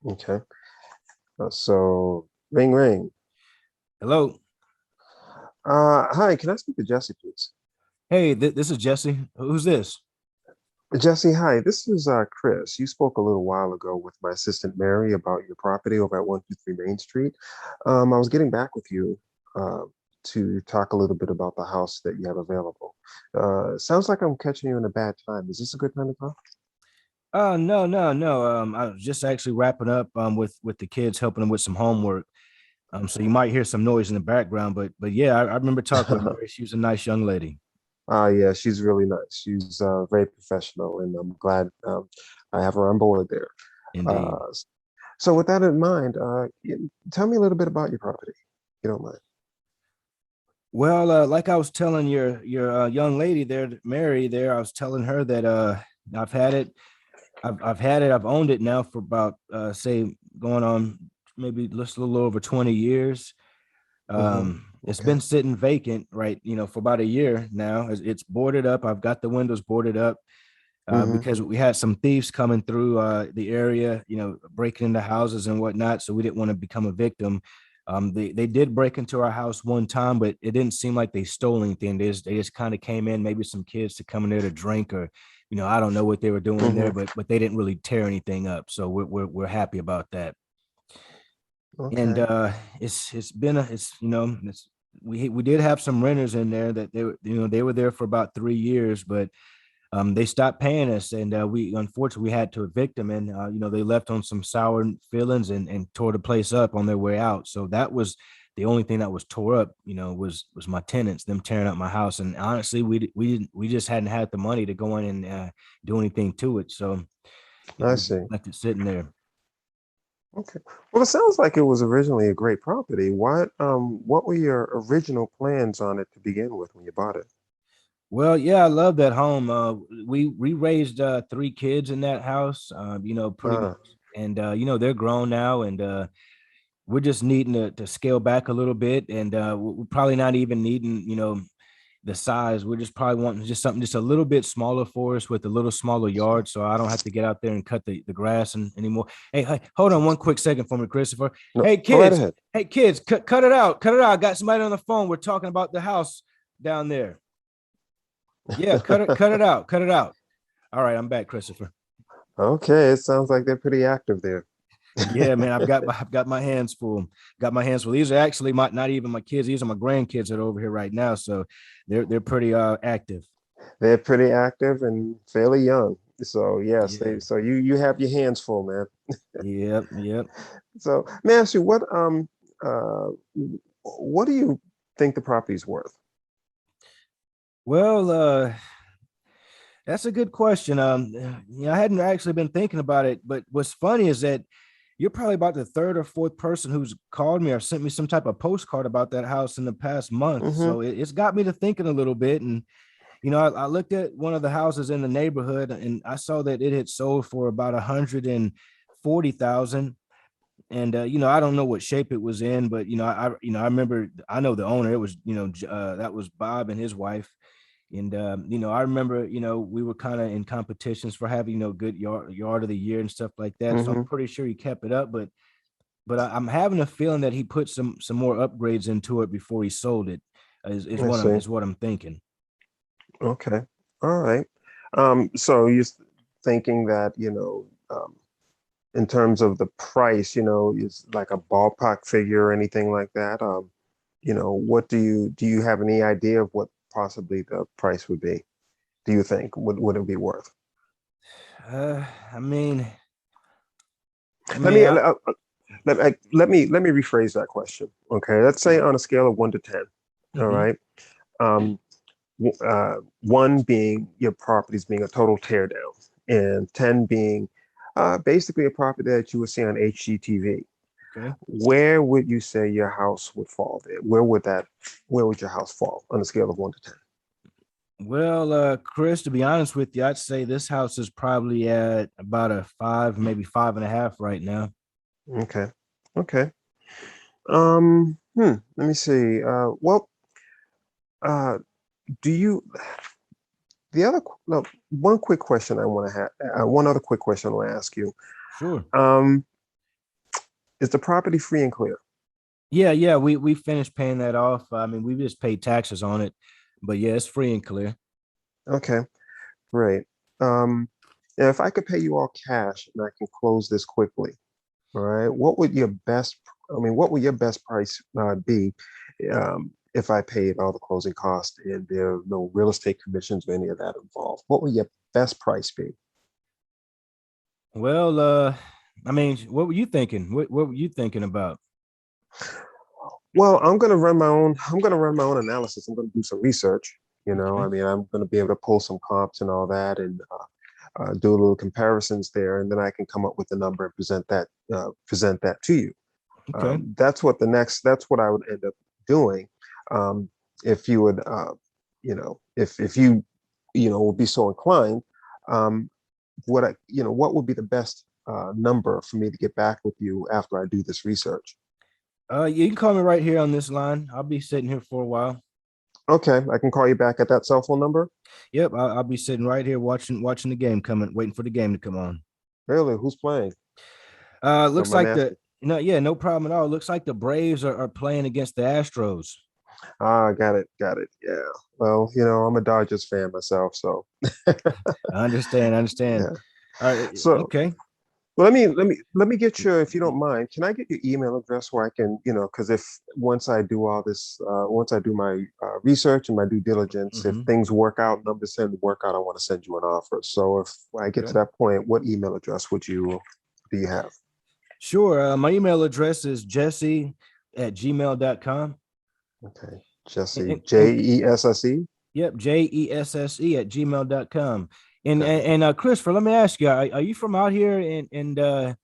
Okay. So ring ring. Hello. Hi, can I speak to Jesse, please? Hey, this is Jesse. Who's this? Jesse, hi. This is Chris. You spoke a little while ago with my assistant Mary about your property over at 123 Main Street. I was getting back with you uh, to talk a little bit about the house that you have available. Sounds like I'm catching you in a bad time. Is this a good time to talk? No, no, no. I was just actually wrapping up with the kids, helping them with some homework. So you might hear some noise in the background, but yeah, I remember talking with Mary. She was a nice young lady. Yeah, she's really nice. She's very professional, and I'm glad I have her on board there. Indeed. Uh, so with that in mind, tell me a little bit about your property, if you don't mind. Well, like I was telling your young lady there, Mary, there, I was telling her that I've had it, I've had it, I've owned it now for about say going on maybe just a little over 20 years. It's Okay. been sitting vacant, right? For about a year now. It's boarded up. I've got the windows boarded up hmm because we had some thieves coming through the area, breaking into houses and whatnot. So we didn't want to become a victim. They did break into our house one time, but it didn't seem like they stole anything. They just kind of came in, maybe some kids to come in there to drink, or I don't know what they were doing in there, hmm but they didn't really tear anything up. So we're happy about that. And Okay. it's been a it's it's we did have some renters in there that they were there for about 3 years, but they stopped paying us, and we unfortunately we had to evict them, and they left on some sour feelings and tore the place up on their way out. So that was the only thing that was tore up, was my tenants, them tearing up my house. And honestly, we just hadn't had the money to go in and do anything to it, so I we just see. left it sitting there. Okay. Well, it sounds like it was originally a great property. What were your original plans on it to begin with when you bought it? Well, yeah, I love that home. We raised three kids in that house, pretty much, Uh, and they're grown now, and we're just needing to scale back a little bit, and we're probably not even needing, the size. We're just probably wanting just something just a little bit smaller for us with a little smaller yard, so I don't have to get out there and cut the grass anymore. Hey, hold on one quick second for me, Christopher. no, Hey, go right kids. ahead. Hey, kids, cut it out. Cut it out. I got somebody on the phone. We're talking about the house down there. Yeah, cut it out. Cut it out. All right, I'm back, Christopher. Okay, it sounds like they're pretty active there. Yeah, man, I've got my hands full. Got my hands full. These are actually my not even my kids. These are my grandkids that are over here right now. So they're pretty active. They're pretty active and fairly young. So yes, Yeah. you have your hands full, man. Yep. Yep. So may I ask you uh what do you think the property's worth? Well, that's a good question. I hadn't actually been thinking about it, but what's funny is that you're probably about the third or fourth person who's called me or sent me some type of postcard about that house in the past month. hmm So it's got me to thinking a little bit. And I looked at one of the houses in the neighborhood and I saw that it had sold for about 140,000. And I don't know what shape it was in, but I remember I know the owner. It was that was Bob and his wife. And I remember we were kind of in competitions for having good yard of the year and stuff like that. So I'm hmm pretty sure he kept it up, but I'm having a feeling that he put some more upgrades into it before he sold it. Is I what I'm see. is what I'm thinking. Okay. All right. So you're thinking that, in terms of the price, is like a ballpark figure or anything like that? What do you have any idea of what possibly the price would be? Do you think would it be worth? Uh, I mean, I Let mean, me I, let me rephrase that question. Okay, let's say on a scale of 1 to 10. All mhm. right. Um, one being your properties being a total tear down, and 10 being basically a property that you would see on HGTV. Okay. Where would you say your house would fall there? Where would your house fall on a scale of 1 to 10? Well, Chris, to be honest with you, I'd say this house is probably at about a five, maybe five and a half right now. Okay. Okay. Let me see. Uh, do you, the other, no, one quick question I want to have, one other quick question I want to ask you. Sure. Um, Is the property free and clear? Yeah, we finished paying that off. I mean, we just paid taxes on it, but yeah, it's free and clear. Okay, great. Um, and if I could pay you all cash and I can close this quickly, all right, what would your best price be if I paid all the closing costs and there are no real estate commissions or any of that involved? What would your best price be? Well, I mean, what were you thinking? What were you thinking about? Well, I'm gonna run my own analysis. I'm gonna do some research. Okay, I mean, I'm gonna be able to pull some comps and all that and do a little comparisons there, and then I can come up with a number and present that to you. okay. That's what I would end up doing. Um, if you would, if you, would be so inclined, um, what would be the best number for me to get back with you after I do this research? You can call me right here on this line. I'll be sitting here for a while. Okay, I can call you back at that cell phone number. Yep, I'll be sitting right here watching the game coming, waiting for the game to come on. Really, who's playing? Don't Looks mind me like the asking. yeah, no problem at all. Looks like the Braves are playing against the Astros. Ah, got it. Yeah. Well, I'm a Dodgers fan myself, so I understand. yeah. All right, So okay. let me get your, if you don't mind, can I get your email address where I can, because if once I do all this, once I do my research and my due diligence, if Hmm. things work out, numbers tend to work out, I want to send you an offer. So if I get to Okay. that point, what email address do you have? Sure. My email address is jesse@gmail.com. Okay, Jesse, And Jesse. yep, jesse@gmail.com. Got it. And Christopher, let me ask you, are you from out here in the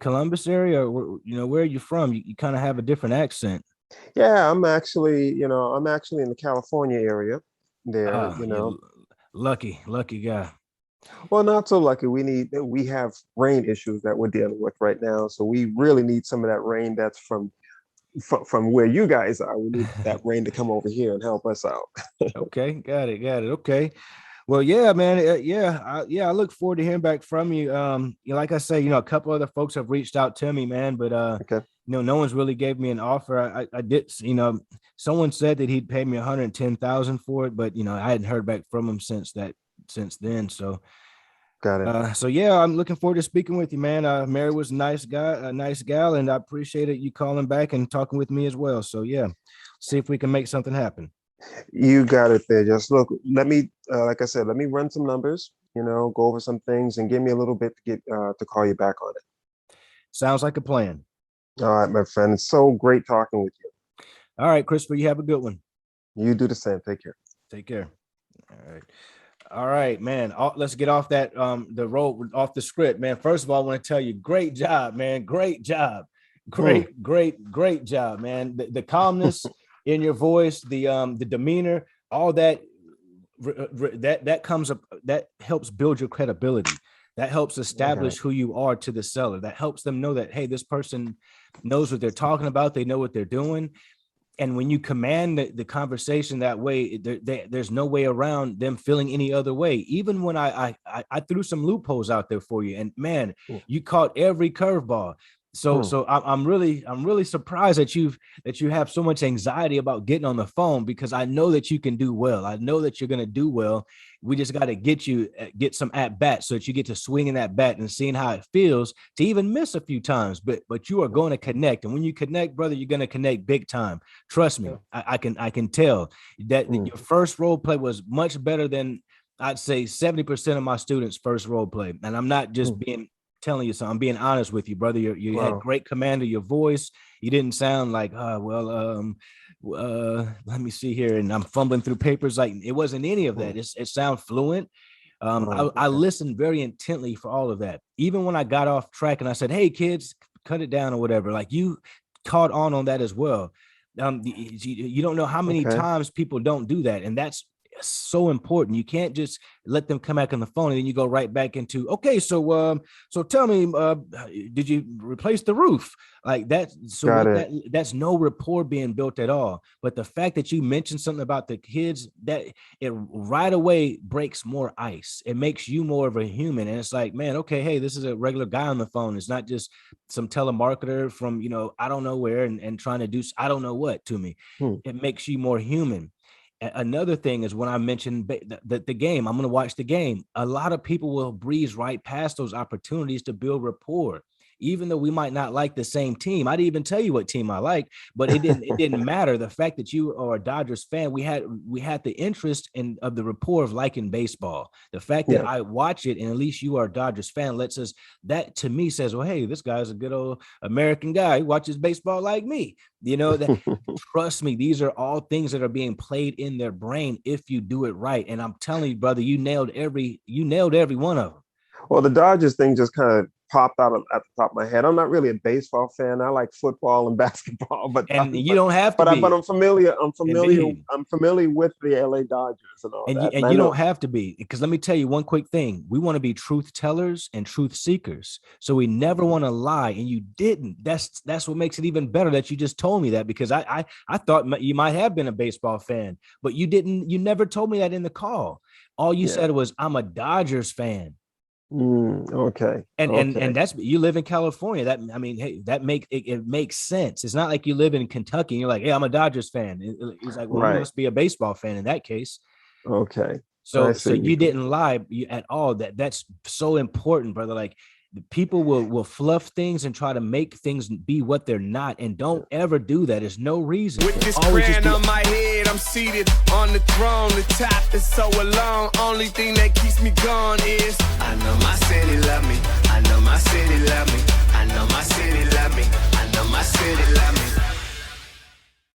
Columbus area, or where are you from? You kind of have a different accent. Yeah, I'm actually in the California area there, Ah, yeah, lucky guy. Well, not so lucky. We have rain issues that we're dealing with right now, so we really need some of that rain that's from where you guys are. We need that rain to come over here and help us out. Okay, got it. Okay. Well, yeah, man. Yeah, I look forward to hearing back from you. Like I say, a couple other folks have reached out to me, man, but Okay, no one's really gave me an offer. I did, someone said that he'd pay me 110,000 for it, but I hadn't heard back from him since then. So, got it. yeah, I'm looking forward to speaking with you, man. Mary was a nice guy, a nice gal, and I appreciated you calling back and talking with me as well. So, yeah, see if we can make something happen. You got it there. Just look, like I said, let me run some numbers. Go over some things and give me a little bit to get to call you back on it. Sounds like a plan. All right, my friend. It's so great talking with you. All right, Christopher, you have a good one. You do the same. Take care. Take care. All right. All right, man. Let's get off that the road off the script, man. First of all, I want to tell you, great job, man. Great job. Hmm. Great job, man. The calmness in your voice, the demeanor, all that that comes up, that helps build your credibility. That helps Okay. establish who you are to the seller. That helps them know that, hey, this person knows what they're talking about. They know what they're doing. And when you command the conversation that way, there's no way around them feeling any other way. Even when I threw some loopholes out there for you, and man, Hmm. you caught every curveball. So Hmm. so I'm really surprised that you have so much anxiety about getting on the phone, because I know that you can do well. I know that you're gonna do well. We just got to get some at bats so that you get to swinging that bat and seeing how it feels to even miss a few times. But you are going to connect, and when you connect, brother, you're going to connect big time. Trust Yeah. me, I can tell that Hmm. your first role play was much better than I'd say 70% of my students' first role play. And I'm not Hmm. just being telling you something. I'm being honest with you, brother. You had Wow. great command of your voice. You didn't sound like, let me see here, and I'm fumbling through papers. Like, it wasn't any of Hmm. that. It sounds fluent. Oh, I okay. listened very intently for all of that. Even when I got off track and I said, "Hey, kids, cut it down" or whatever, like you caught on that as well. You don't know how many Okay. times people don't do that, and that's so important. You can't just let them come back on the phone and then you go right back into, okay, so tell me, did you replace the roof? Like that. So Got what it. that's no rapport being built at all. But the fact that you mentioned something about the kids, that it right away breaks more ice. It makes you more of a human. And it's like, man, okay, hey, this is a regular guy on the phone. It's not just some telemarketer from, I don't know where and trying to do I don't know what to me. Hmm. It makes you more human. Another thing is when I mentioned the game, I'm going to watch the game. A lot of people will breeze right past those opportunities to build rapport, even though we might not like the same team. I didn't even tell you what team I like, but it didn't matter. The fact that you are a Dodgers fan, we had the interest in of the rapport of liking baseball. The fact that Yeah. I watch it and at least you are a Dodgers fan lets us, that to me says, well, hey, this guy's a good old American guy who watches baseball like me. That, trust me, these are all things that are being played in their brain if you do it right. And I'm telling you, brother, you nailed every one of them. Well, the Dodgers thing just kind of popped out at the top of my head. I'm not really a baseball fan. I like football and basketball, but And you don't have to but be. I'm familiar. Indeed. I'm familiar with the LA Dodgers and all And you, that. And and I you know, don't have to be, because let me tell you one quick thing. We want to be truth tellers and truth seekers. So we never want to lie. And you didn't. That's what makes it even better that you just told me that, because I thought you might have been a baseball fan, but you didn't. You never told me that in the call. All you yeah. said was, I'm a Dodgers fan. Okay. And Okay. that's, you live in California. That, I mean, hey, it makes sense. It's not like you live in Kentucky and you're like, hey, I'm a Dodgers fan. He's like, well, you Right. must be a baseball fan in that case. Okay. I So see where you're you coming didn't from. lie at all. That's so important, brother. Like, the people will fluff things and try to make things be what they're not, and Yeah. don't ever do that. There's no reason. With this Always just crown be. on my head, I'm seated on the throne. The top is so alone. Only thing that keeps me going is I know my city love me. I know my city love me. I know my city love me. I know my city love me.